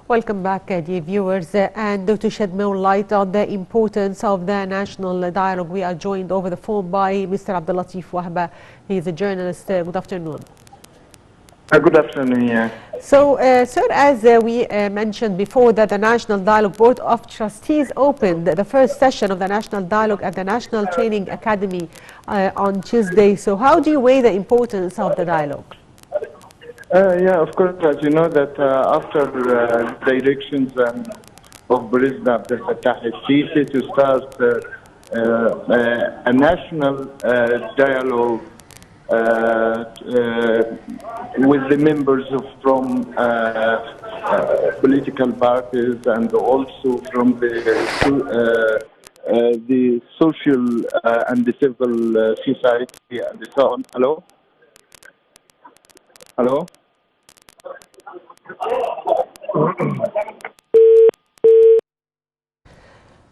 Welcome back, dear viewers. And to shed more light on the importance of the national dialogue, we are joined over the phone by Mr. Abdulatif Wahba. He is a journalist. Good afternoon. Good afternoon. Yeah. So, sir, as we mentioned before, that the National Dialogue Board of Trustees opened the first session of the National Dialogue at the National Training Academy on Tuesday. So, how do you weigh the importance of the dialogue? Yeah, of course, as you know that after the elections of President Abdel Fattah al-Sisi to start a national dialogue with the members from political parties and also from the social and the civil society and so on. Hello? Hello?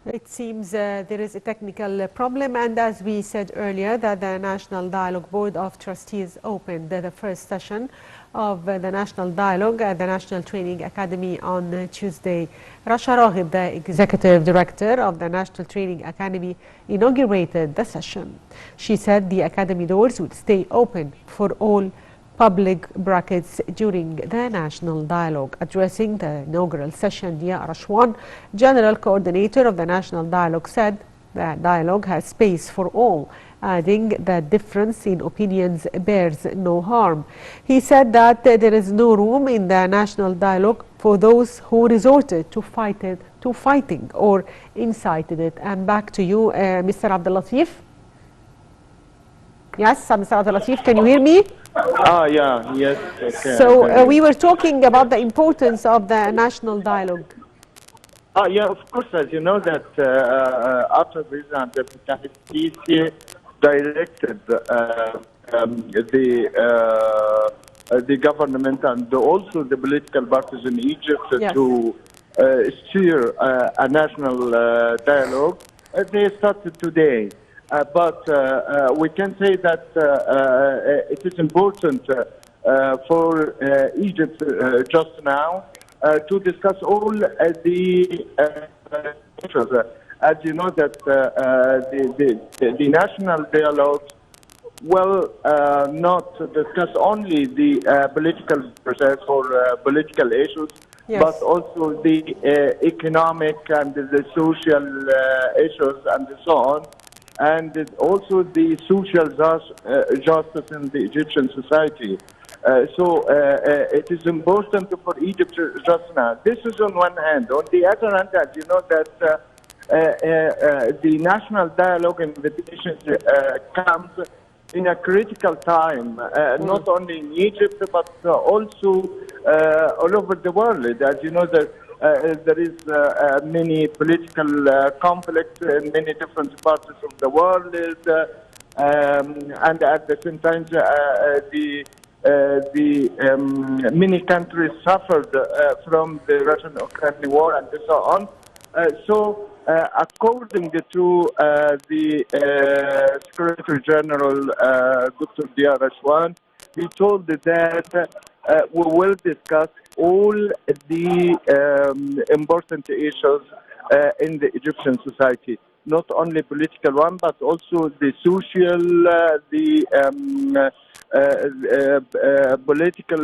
It seems there is a technical problem, and as we said earlier, that the National Dialogue Board of Trustees opened the first session of the National Dialogue at the National Training Academy on Tuesday. Rasha Raghib, the Executive Director of the National Training Academy, inaugurated the session. She said the Academy doors would stay open for all public brackets during the National Dialogue. Addressing the inaugural session, Dia Rashwan, General Coordinator of the National Dialogue, said that dialogue has space for all, adding that difference in opinions bears no harm. He said that there is no room in the National Dialogue for those who resorted to fighting or incited it. And back to you, Mr. Abdulatif. Yes, Mr. Abdulatif, can you hear me? Yeah, yes. Okay. So we were talking about the importance of the National Dialogue. Yeah, of course, as you know that after President Abdel Fattah al-Sisi directed the government and also the political parties in Egypt to steer a national dialogue, they started today. But we can say that it is important for Egypt just now to discuss all the issues. As you know that the national dialogue will not discuss only the political process or political issues, but also the economic and the social issues and so on. And also the social justice in the Egyptian society. So it is important for Egypt just now. This is on one hand. On the other hand, as you know that the national dialogue invitation comes in a critical time, not only in Egypt, but also all over the world. As you know that there is many political conflicts in many different parts of the world, and at the same time, many countries suffered from the Russian-Ukrainian war and so on. So, according to the Secretary General, Dr. Dia Rashwan, he told that we will discuss all the important issues in the Egyptian society, not only political one, but also the social, the political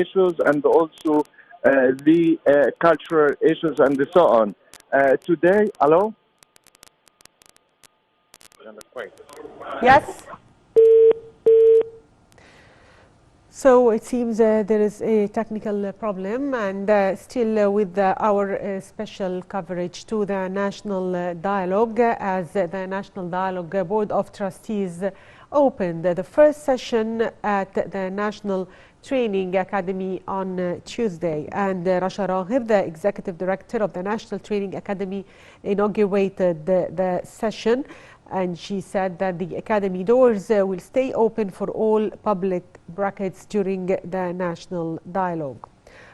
issues, and also the cultural issues, and so on. Today, hello? Yes. So it seems there is a technical problem, and still with our special coverage to the National Dialogue, as the National Dialogue Board of Trustees opened the first session at the National Training Academy on Tuesday. And Rasha Raghib, the Executive Director of the National Training Academy, inaugurated the session. And she said that the Academy doors will stay open for all public brackets during the National Dialogue.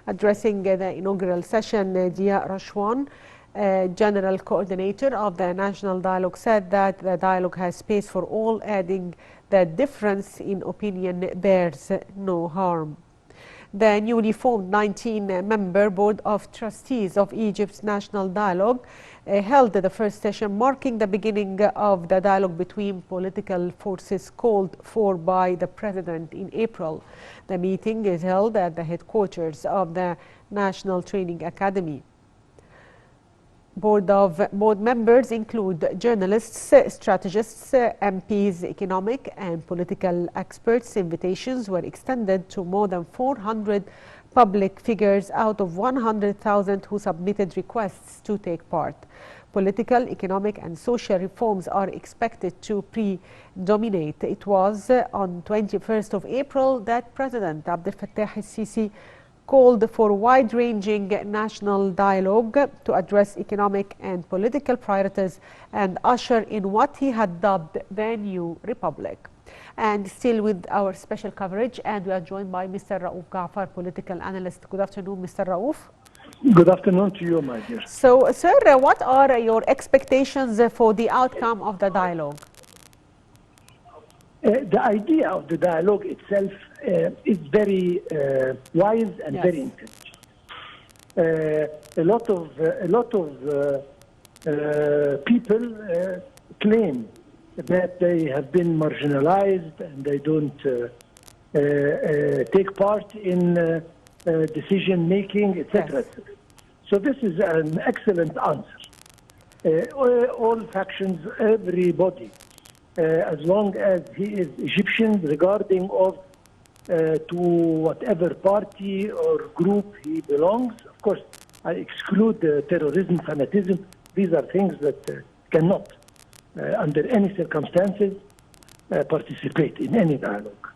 Addressing the inaugural session, Dia Rashwan, General Coordinator of the National Dialogue, said that the dialogue has space for all, adding that difference in opinion bears no harm. The newly formed 19-member Board of Trustees of Egypt's National Dialogue held the first session, marking the beginning of the dialogue between political forces called for by the President in April. The meeting is held at the headquarters of the National Training Academy. Board members include journalists, strategists, MPs, economic and political experts. Invitations were extended to more than 400 public figures out of 100,000 who submitted requests to take part. Political, economic and social reforms are expected to predominate. It was on 21st of April that President Abdel Fattah el-Sisi called for wide-ranging national dialogue to address economic and political priorities and usher in what he had dubbed the new republic. And still with our special coverage, and we are joined by Mr. Raouf Ghaffar, political analyst. Good afternoon, Mr. Raouf. Good afternoon to you, my dear. So, sir, what are your expectations for the outcome of the dialogue? The idea of the dialogue itself is very wise and very intelligent. A lot of people claim that they have been marginalized and they don't take part in decision making, etc. Yes. So this is an excellent answer. All factions, everybody, as long as he is Egyptian, regarding of to whatever party or group he belongs. Of course, I exclude terrorism, fanatism. These are things that cannot, under any circumstances, participate in any dialogue.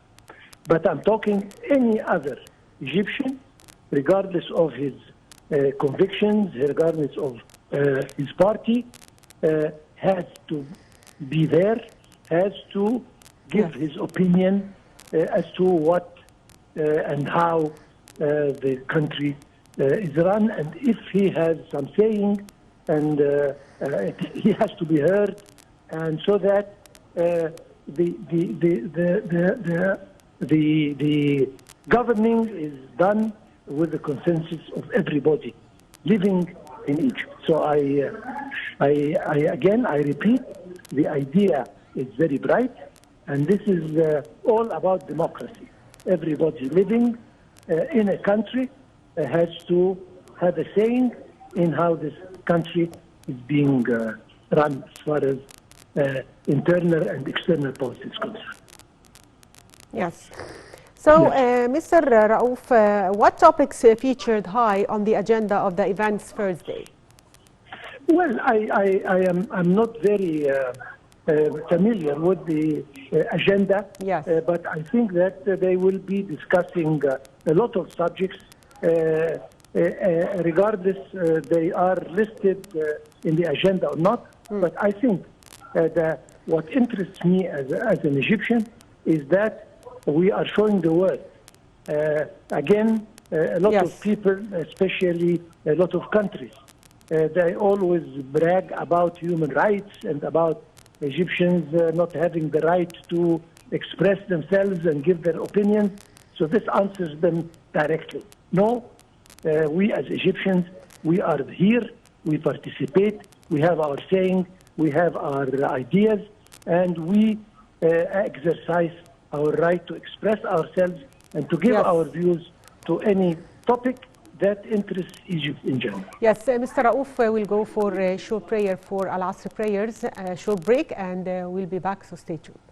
But I'm talking any other Egyptian, regardless of his convictions, regardless of his party, has to be there, has to give his opinion as to what and how the country is run, and if he has some saying, and he has to be heard, and so that the governing is done with the consensus of everybody living in Egypt. So I repeat, the idea is very bright, and this is all about democracy. Everybody living in a country has to have a saying in how this country is being run as far as internal and external policy is concerned. Yes. So, Mr. Raouf, what topics featured high on the agenda of the event's first day? Well, I'm not very familiar with the agenda, yes. But I think that they will be discussing a lot of subjects, regardless they are listed in the agenda or not. But I think that what interests me as an Egyptian is that we are showing the world. Again, a lot of people, especially a lot of countries, they always brag about human rights and about Egyptians not having the right to express themselves and give their opinion. So this answers them directly. No, we as Egyptians, we are here, we participate, we have our saying, we have our ideas, and we exercise our right to express ourselves and to give our views to any topic that interests Egypt in general. Yes, Mr. Raouf will go for a short prayer for Al-Asr prayers, a short break, and we'll be back, so stay tuned.